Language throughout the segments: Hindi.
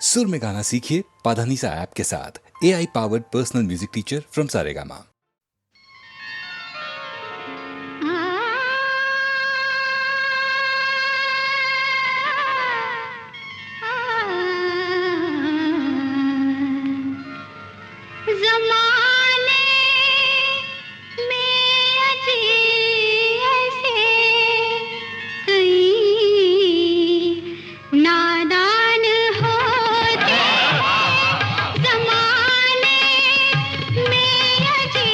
सुर में गाना सीखिए पाधानीसा ऐप के साथ। AI powered personal music teacher from Saregama. में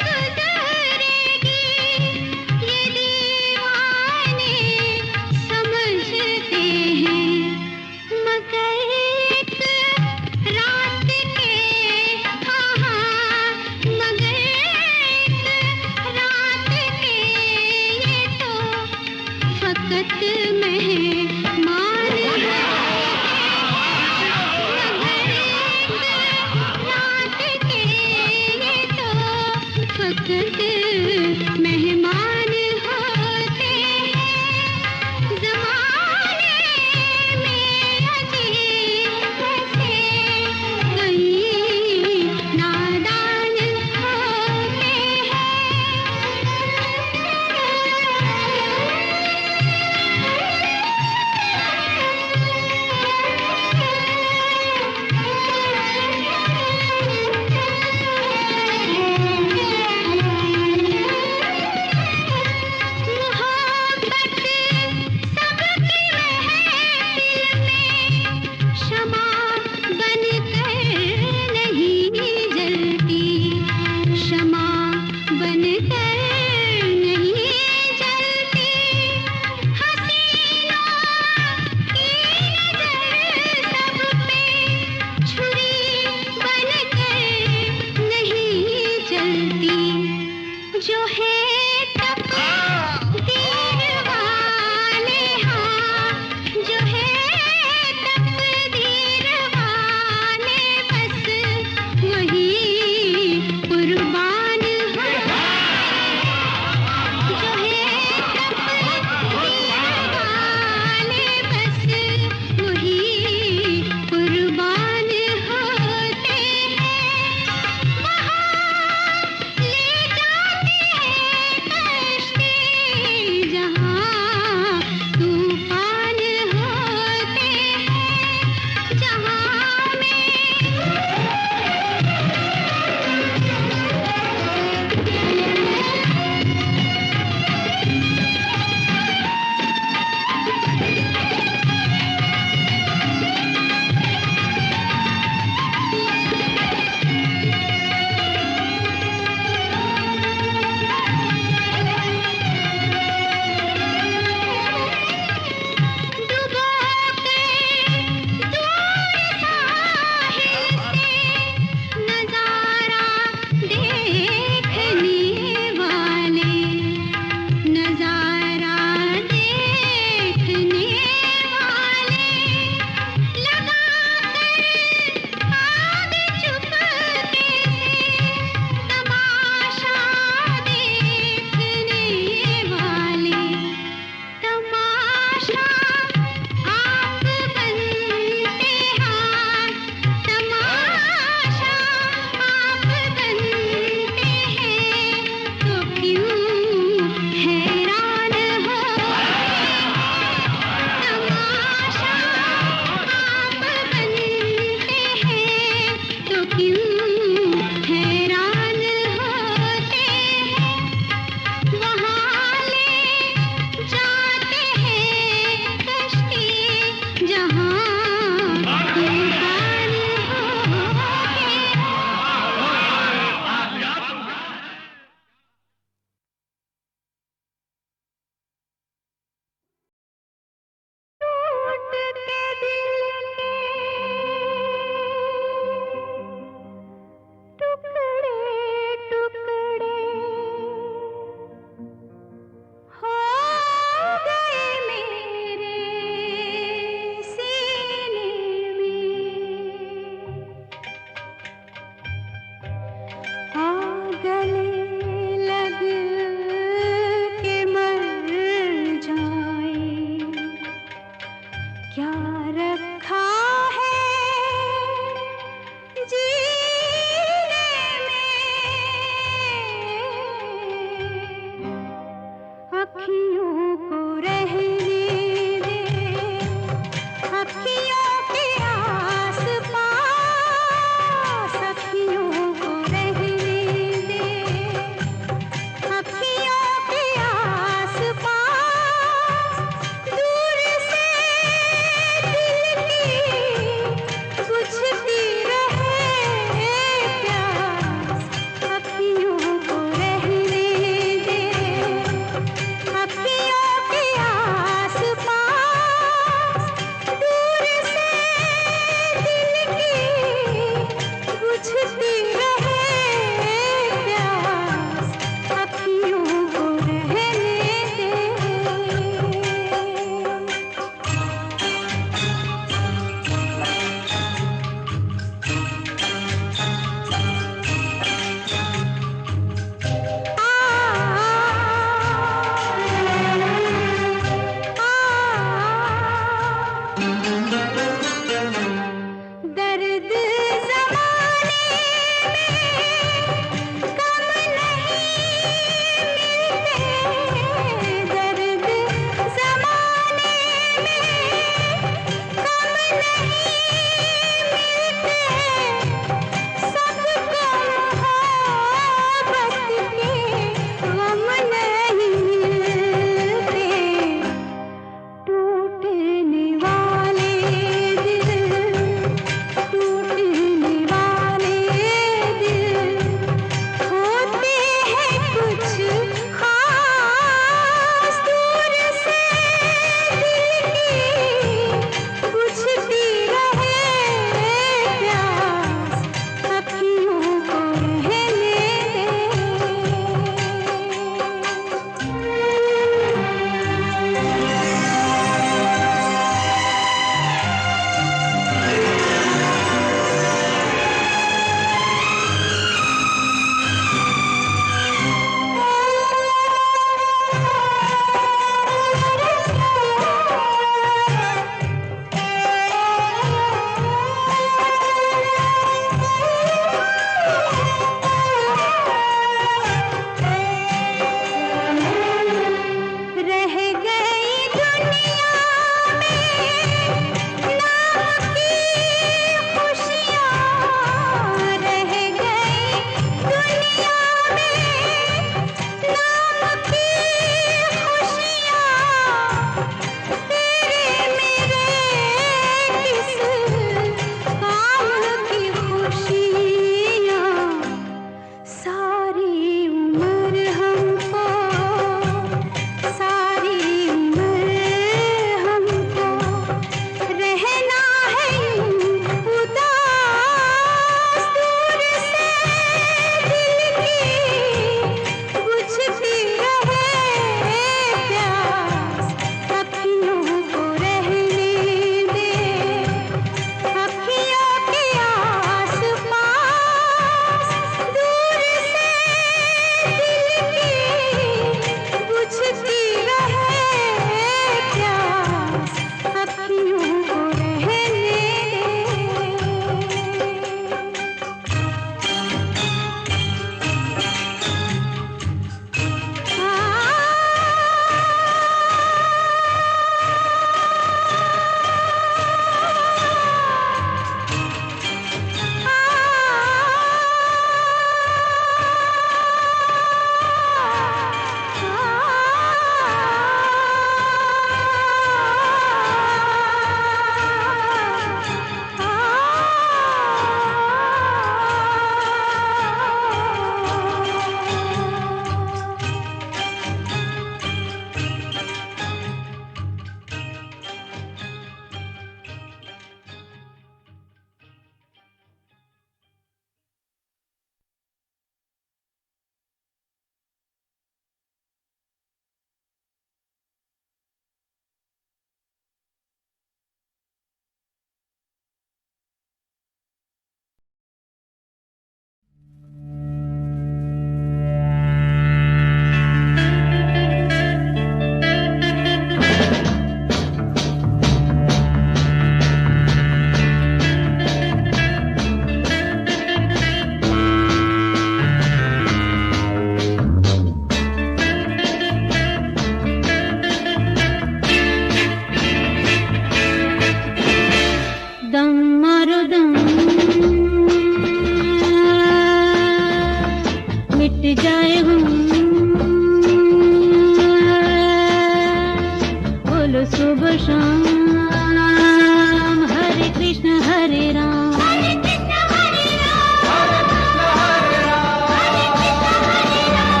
हरे राम, हरे कृष्ण हरे राम, हरे कृष्ण हरे राम, हरे कृष्ण हरे राम।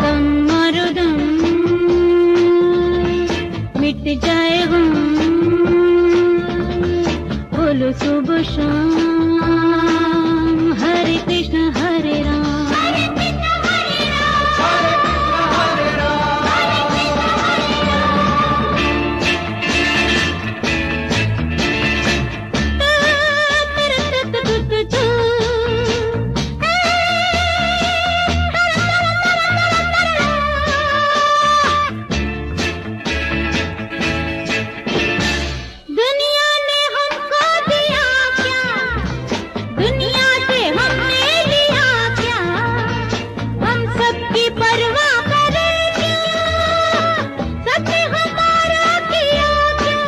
दम मारो दम, मिट जाए गम, बोलो सुबह शाम, हरे कृष्ण हरे राम, हरे कृष्ण हरे राम, हरे कृष्ण हरे राम, हरे कृष्ण हरे दुनिया ने हमको दिया क्या, दुनिया से हमने लिया क्या, हम सबकी परवाह करें क्या, सबने हमारा किया क्या।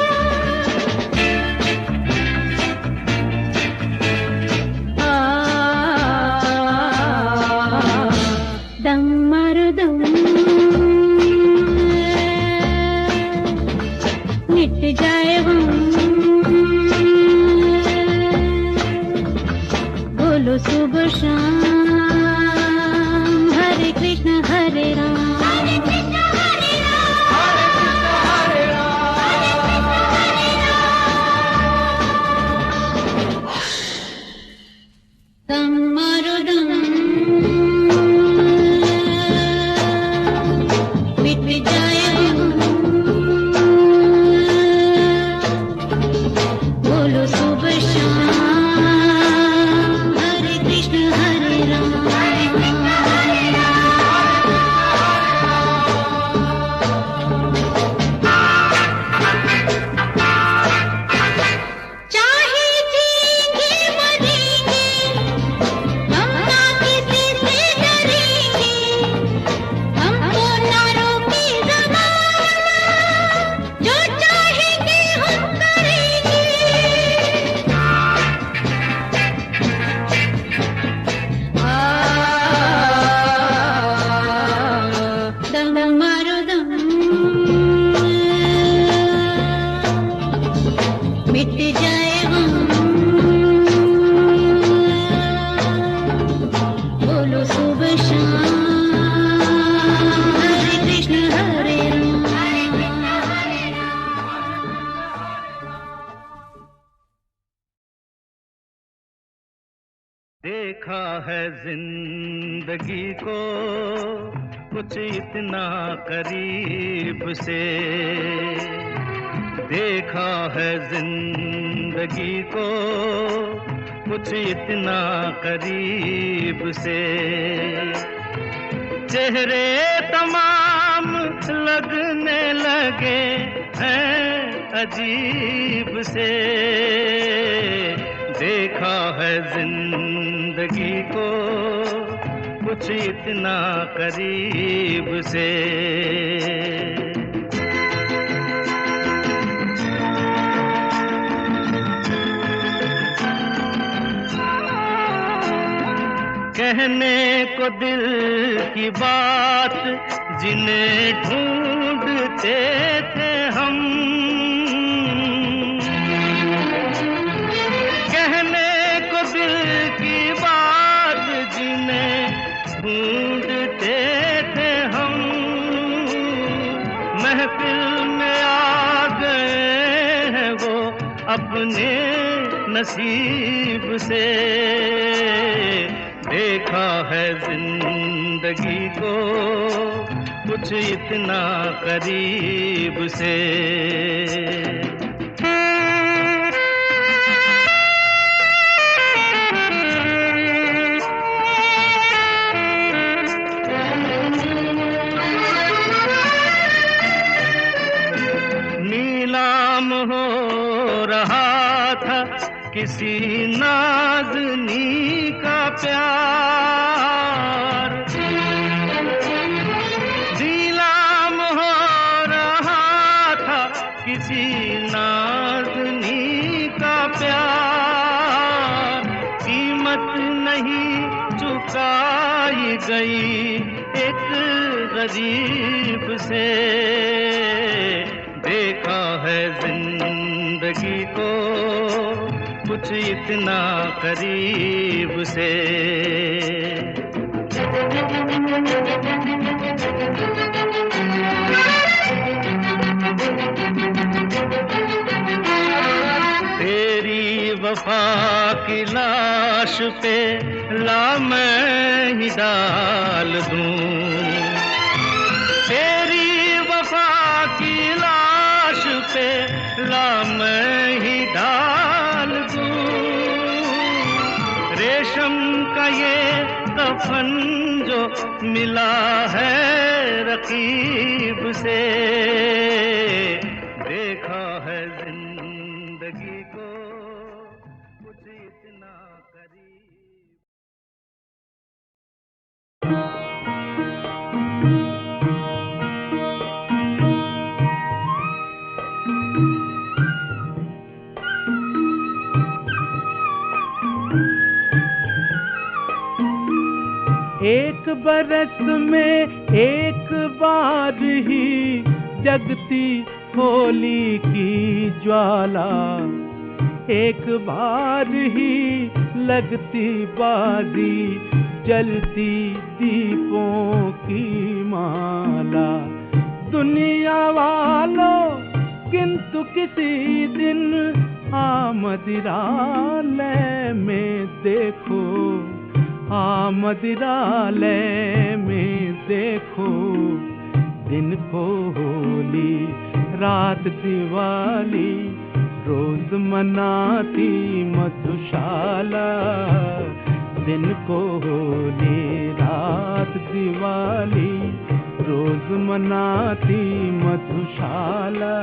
दम मारो दम, मिट जाए हम, बोलो सुबह शाम, हरे कृष्ण हरे राम, हरे कृष्ण हरे राम, हरे कृष्ण हरे राम, हरे कृष्ण हरे राम। दम मारो दम, मिट जाए हम, बोलो सुबह शाम, हरे कृष्ण हरे राम, हरे कृष्ण हरे राम। चाहे जीएंगे मरेंगे, हम ना किसी से डरेंगे, हमको ना रोके ज़माना, जो चाहेंगे हम करेंगे। दम मारो दम, मिट जाए हम, बोलो सुबह शाम, हरे कृष्ण हरे राम, हरे कृष्ण हरे राम। देखा है जिंदगी को कुछ इतना करीब से, देखा है जिंदगी को कुछ इतना करीब से, चेहरे तमाम लगने लगे हैं अजीब से, देखा है जिंदगी को कुछ इतना करीब से। कहने को दिल की बात जिन्हें ढूंढते थे हम, कहने को दिल की बात जिन्हें ढूंढते थे हम, महफिल में आ गए हैं वो अपने नसीब से, देखा है जिंदगी को कुछ इतना करीब से। नीलाम हो रहा था किसी नाज़नी का प्यार, नीलाम हो रहा था किसी नाज़नी का प्यार, कीमत नहीं चुकाई गई एक गरीब से, देखा है जिंदगी को कुछ कुछ इतना करीब से। तेरी वफा की लाश पे ला मैं ही डाल दूं, तेरी वफा की लाश पे ला मैं ही डाल दूं। रेशम का ये कफन जो मिला है रकीब से, देखा है जिंदगी को कुछ इतना करीब। एक बरस में एक बार ही जगती होली की ज्वाला, एक बार ही लगती बाजी जलती दीपों की माला। दुनिया वालों किंतु किसी दिन मदिरालय में देखो, मदिरालय में देखो, दिन को होली रात दिवाली रोज मनाती मधुशाला। दिन को होली रात दिवाली रोज मनाती मधुशाला।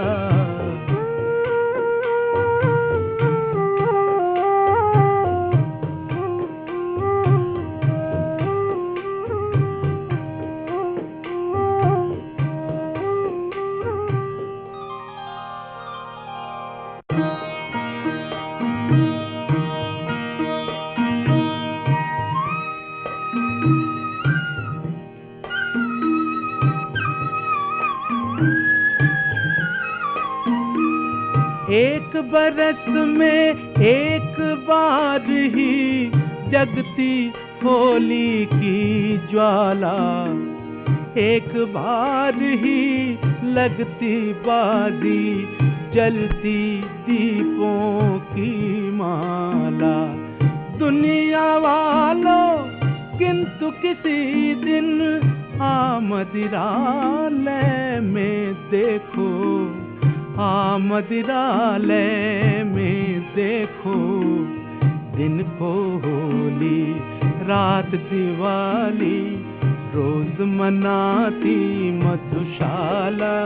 एक बरस में एक बार ही जगती होली की ज्वाला, एक बार ही लगती बाजी जलती दीपों की माला। दुनिया वालों किंतु किसी दिन मदिरालय में देखो, मदिरालय में देखो, दिन को होली रात दिवाली रोज मनाती मधुशाला।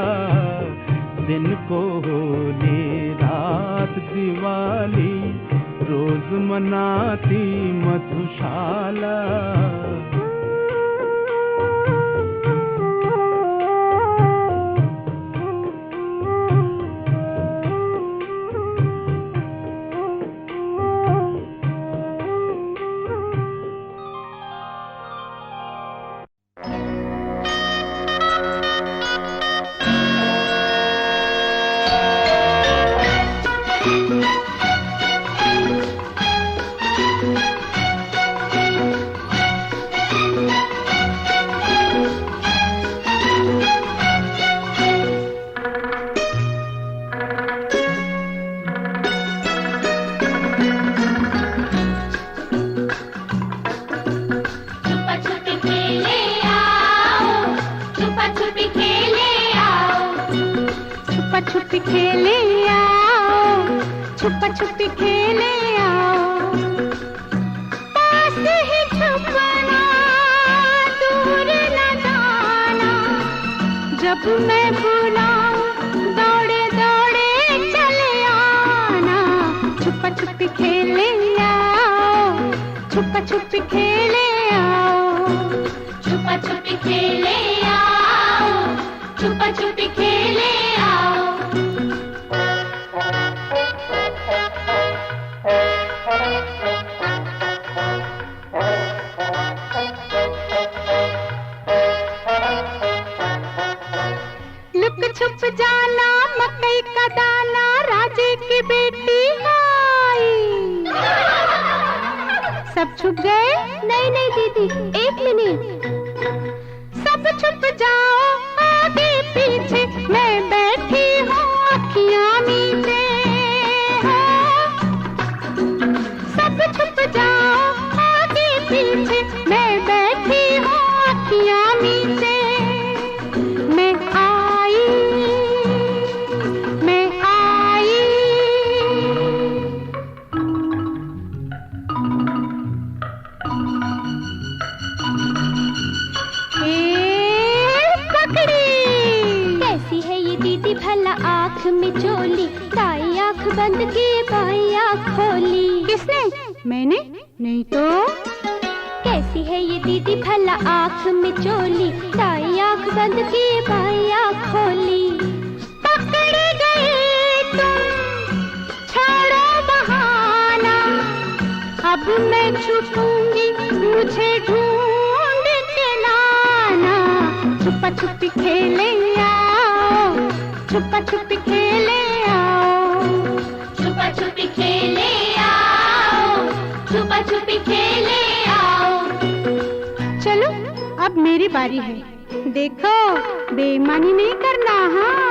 दिन को होली रात दिवाली रोज मनाती मधुशाला। छुपी खेले आओ, छुपा छुपी खेले आओ, पास ही छुपना दूर न जाना। जब मैं बुलाऊं दौड़े दौड़े चले आना। छुपा छुपी खेले आओ, छुपा छुपी खेले आओ, छुपा छुपी खेले आओ, छुपा छुपी खेले आओ। लुक छुप जाना मकई का दाना, राजे की बेटी आई। सब छुप गए? नहीं नहीं दीदी, एक मिनट। सब छुप जाओ आगे पीछे, मैं बैठी हूँ अखियाँ मीचे। सब छुप जाओ आगे पीछे, मैं बैठी हूँ अखियाँ मीचे। मैं आई, मैं आई। कैसी है ये दीदी भला आँख में चोली, दाई आँख बंद की बाई आँख खोली। किसने? मैंने? नहीं तो। कैसी है ये दीदी भला आँख में चोली, दाई आँख बंद की बाई आँख खोली। पकड़ गए तुम, छोड़ो बहाना, अब मैं छुपूंगी, मुझे ढूंढ के लाना। छुपा छुपी खेले आओ, छुपा छुपी खेले आओ, छुपा छुपी खेले आओ, छुपा छुपी खेले आओ। चलो अब मेरी बारी है, देखो बेईमानी नहीं करना। हाँ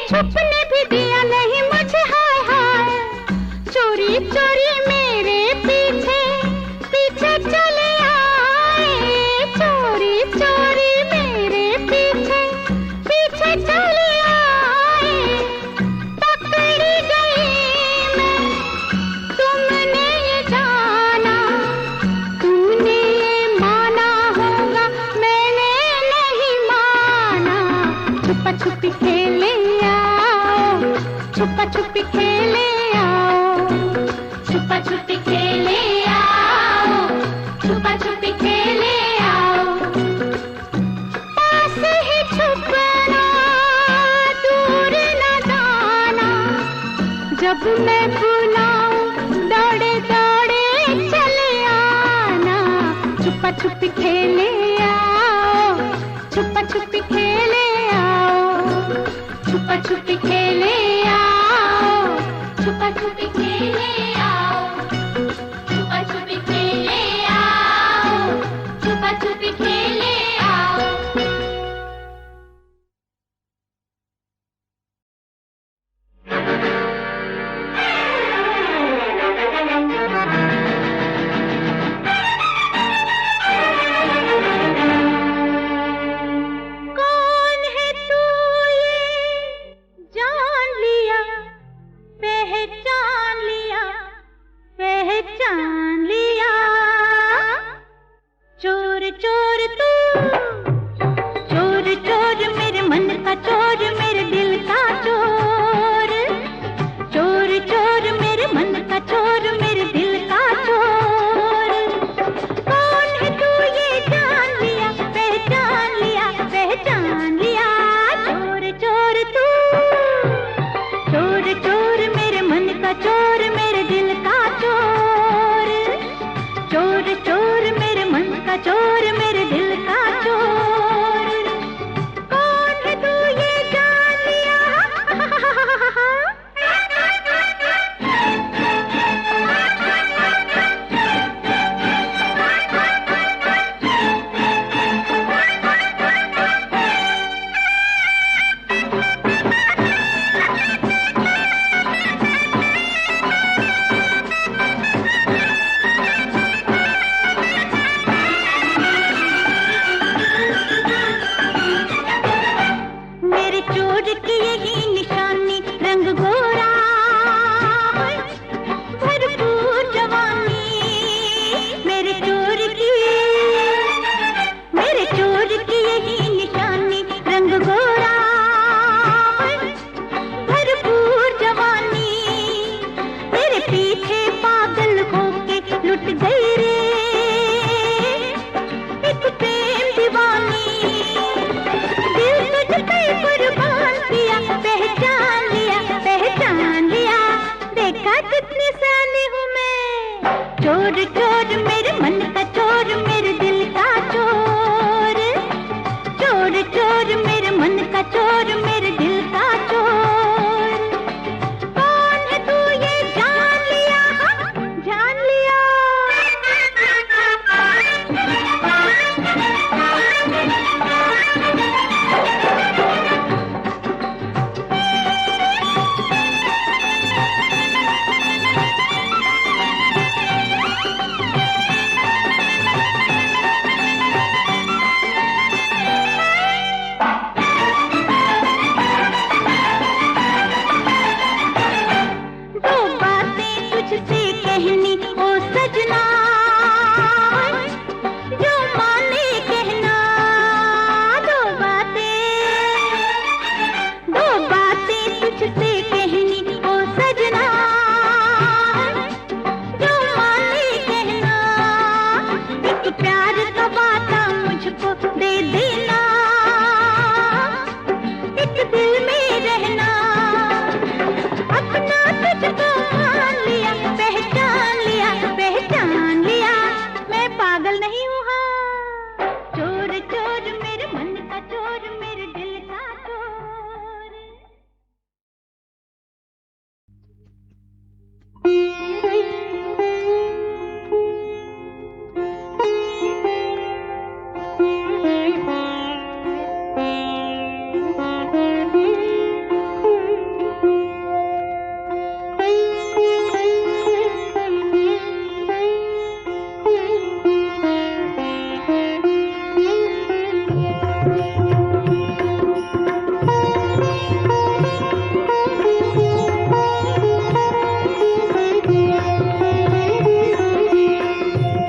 छुपने भी दिया नहीं मुझे, हाय हाय। चोरी चोरी मेरे पीछे पीछे चले आए, चोरी चोरी मेरे पीछे पीछे चले आए। पकड़ी गई मैं, तुमने ये जाना, तुमने ये माना होगा, मैंने नहीं माना। छुपा छुपी खेले आओ, छुपा छुपी खेले आओ, छुपा छुपी खेले आओ, छुपा छुपी खेले आओ। पास ही छुपना, दूर न जाना, जब मैं बुलाऊं दौड़े दौड़े चले आना। छुपा छुपी खेले आओ, छुपा छुपी खेले आओ, छुपा छुपी खेले आओ, छुपा छुपी खेले आओ, छुपा छुपी खेले आओ, छुपा छुपी खेले आओ। कौन है तू ये जान चोर चोर मेरे मन का चोर, मेरे दिल का चोर। चोर चोर मेरे मन का चोर, मेरे दिल का चोर। कौन है तू ये जान लिया, हाँ, जान लिया।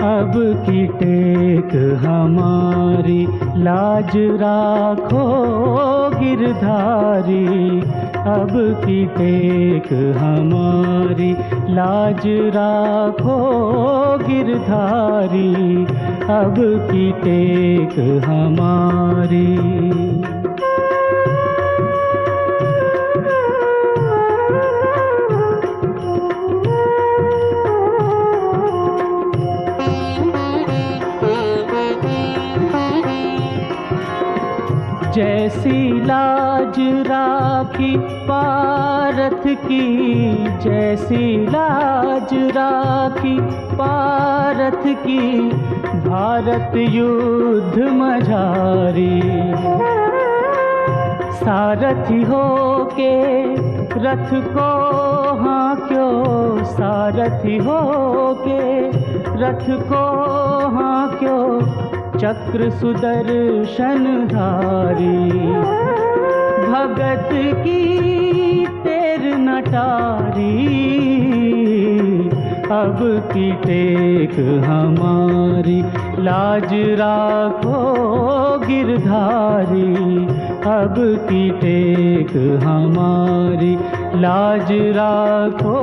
अब की टेक हमारी लाज राखो गिरधारी, अब की टेक हमारी लाज राखो गिरधारी, अब की टेक हमारी। जैसी लाज राखी पारथ की, जैसी लाज राखी पारथ की, भारत युद्ध मझारी। सारथी हो के रथ को हाँक्यो, सारथी हो के रथ को हाँक्यो, चक्र सुदर्शन धारी। भगत की तेर नटारी, अब की टेक हमारी लाज राखो गिरधारी, अब की टेक हमारी लाज राखो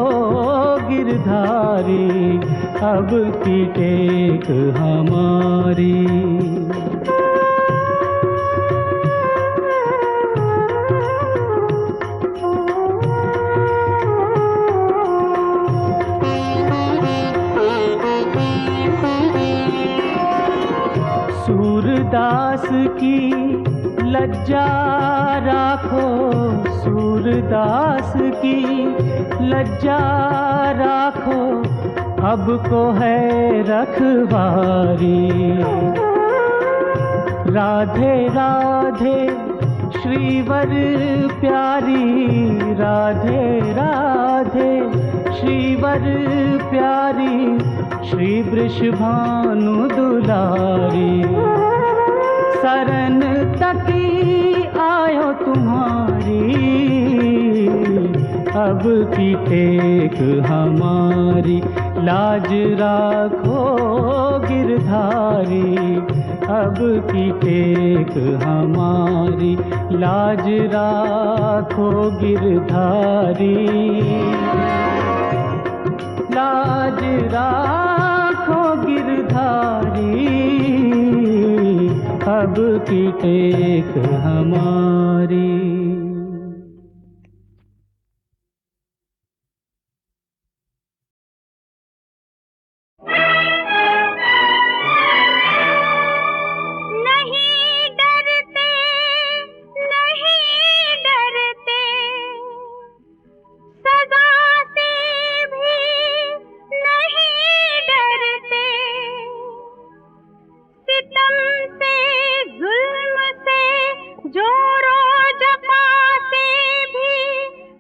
गिरधारी, अब की टेक हमारी। सूरदास की लज्जा राखो, सूरदास की लज्जा राखो, अब को है रखवारी। राधे राधे श्रीवर प्यारी, राधे राधे श्रीवर प्यारी, श्री वृषभानु दुलारी। शरण तकी आयो तुम्हारी, अब की टेक हमारी लाज राखो गिरधारी, अब की टेक हमारी लाज राखो गिरधारी, लाज राखो गिरधारी, अब की टेक हमारी। जोरो जपा से भी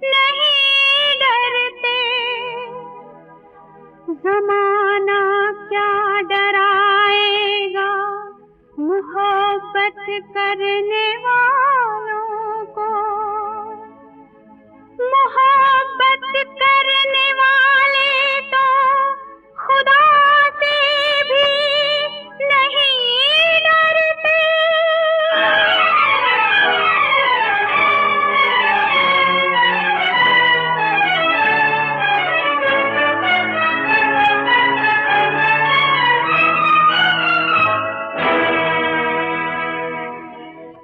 नहीं डरते, जमाना क्या डराएगा मोहब्बत करने वालों को। मोहब्बत करने वाले तो खुदा से भी नहीं डरते।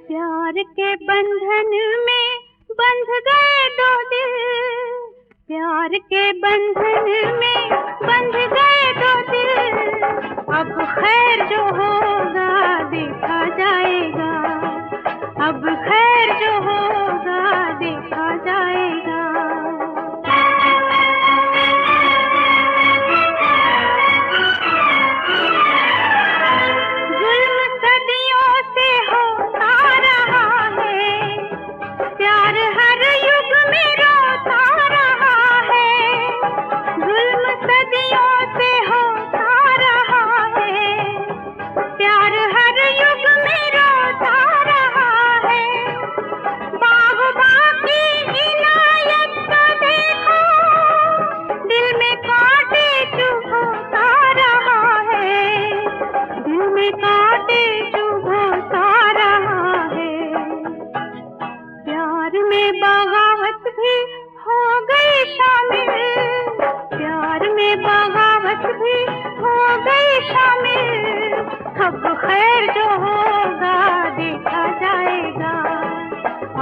प्यार के बंधन में बंध गए दो दिल, प्यार के बंधन में बंध गए दो दिल। अब खैर जो होगा देखा जाएगा, अब खैर जो होगा देखा जाएगा। जुल्म सदियों से होता रहा है, प्यार हर युग में रोता रहा है। जुल्म सदियों से होता रहा है, प्यार हर युग में रोता रहा है। बाग़बां की इनायत को देखो, दिल में कांटे चुभोता रहा है, दिल में कांटे चुभोता रहा है। प्यार में बगावत भी हो गई शामिल, प्यार में बगावत भी हो गई शामिल। अब खैर जो होगा देखा जाएगा,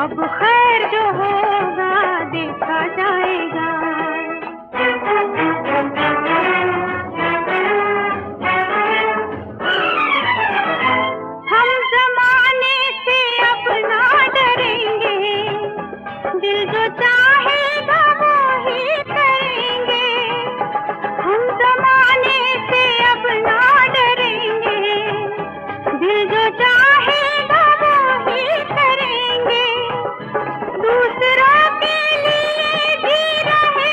अब खैर जो होगा देखा जाएगा। हम जमाने से अब ना डरेंगे, दिल जो चाहेगा वो ही करेंगे। हम जमाने से अब ना डरेंगे, दिल जो चाहेगा वो ही करेंगे। दूसरों के लिए जी रहे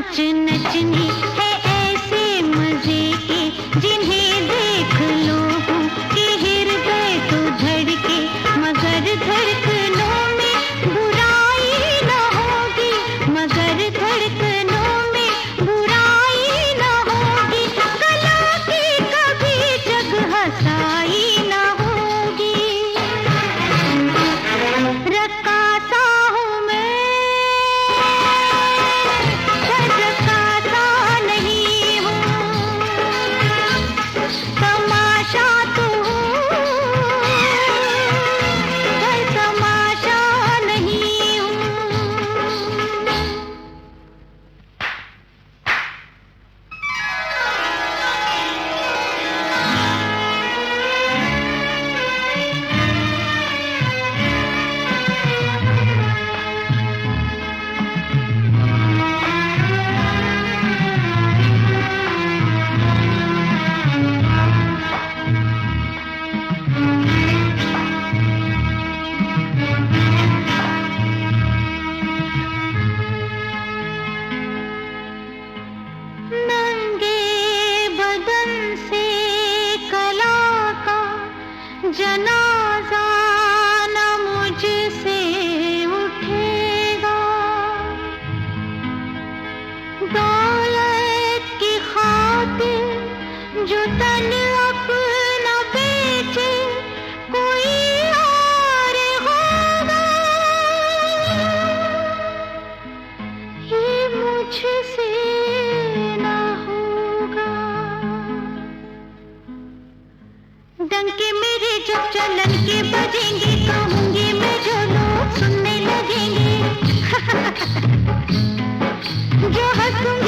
नाच नचने है ऐसे मजे के जिन्हें देख लो कि हृदय तो धड़के मगर धड़कनों में बुराई न होगी, मगर धड़कनों में बुराई न होगी, कला की कभी जग हंसाई न होगी। रकासा हूँ मैं, रकासा नहीं हूँ, तमाशा तो हूँ, तमाशा नहीं हूँ। नंगे बदन से कला का जनाजा न मुझसे उठेगा, दौलत की खातिर जो तन अपना बेचे कोई और होगा, ये मुझसे ना होगा। डंके मेरे जब चलन के बजेंगे, कहूंगी मैं जो लोग सुनने लगेंगे जो हंसूंगी